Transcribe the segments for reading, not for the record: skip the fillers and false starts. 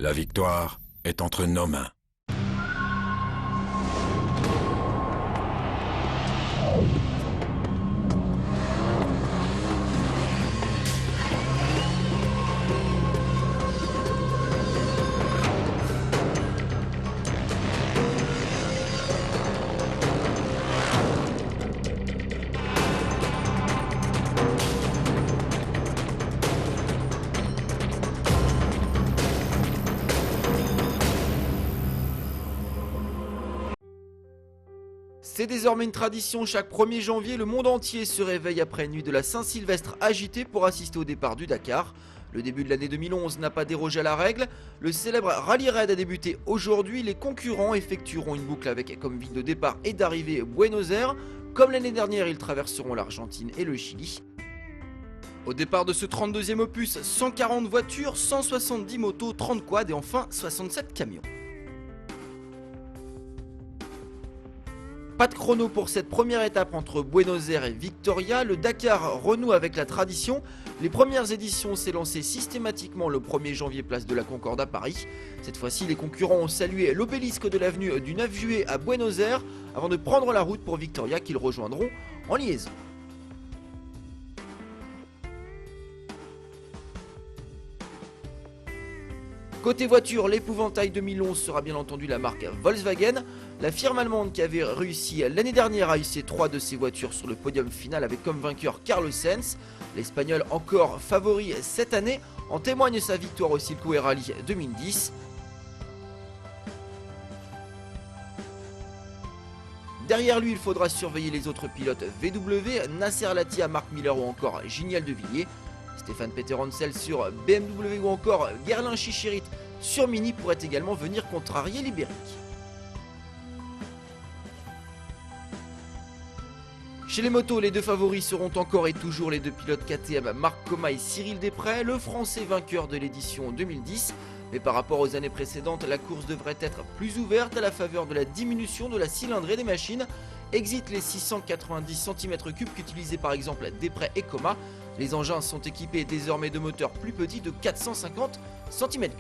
La victoire est entre nos mains. C'est désormais une tradition, chaque 1er janvier, le monde entier se réveille après une nuit de la Saint-Sylvestre agitée pour assister au départ du Dakar. Le début de l'année 2011 n'a pas dérogé à la règle, le célèbre Rallye Raid a débuté aujourd'hui, les concurrents effectueront une boucle avec comme ville de départ et d'arrivée Buenos Aires. Comme l'année dernière, ils traverseront l'Argentine et le Chili. Au départ de ce 32e opus, 140 voitures, 170 motos, 30 quads et enfin 67 camions. Pas de chrono pour cette première étape entre Buenos Aires et Victoria, le Dakar renoue avec la tradition. Les premières éditions s'est lancé systématiquement le 1er janvier place de la Concorde à Paris. Cette fois-ci, les concurrents ont salué l'obélisque de l'avenue du 9 juillet à Buenos Aires avant de prendre la route pour Victoria qu'ils rejoindront en liaison. Côté voiture, l'épouvantail 2011 sera bien entendu la marque Volkswagen. La firme allemande qui avait réussi l'année dernière à hisser 3 de ses voitures sur le podium final avec comme vainqueur Carlos Sainz. L'Espagnol encore favori cette année, en témoigne sa victoire au Silco et Rallye 2010. Derrière lui, il faudra surveiller les autres pilotes VW, Nasser Al-Attiyah, Marc Miller ou encore Giniel De Villiers. Stéphane Peter Hansel sur BMW ou encore Guerlain Chichirit sur Mini pourrait également venir contrarier l'Ibérique. Chez les motos, les deux favoris seront encore et toujours les deux pilotes KTM, Marc Coma et Cyril Desprez, le français vainqueur de l'édition 2010. Mais par rapport aux années précédentes, la course devrait être plus ouverte à la faveur de la diminution de la cylindrée des machines. Exit les 690 cm3 qu'utilisaient par exemple Desprez et Coma. Les engins sont équipés désormais de moteurs plus petits de 450 cm3.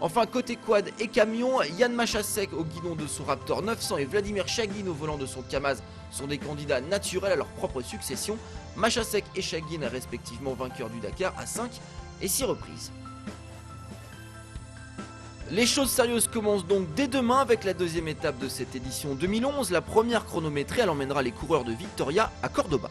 Enfin, côté quad et camion, Yann Machasek au guidon de son Raptor 900 et Vladimir Chagin au volant de son Kamaz sont des candidats naturels à leur propre succession. Machasek et Chagin respectivement vainqueurs du Dakar à 5 et 6 reprises. Les choses sérieuses commencent donc dès demain avec la deuxième étape de cette édition 2011. La première chronométrée, elle emmènera les coureurs de Victoria à Cordoba.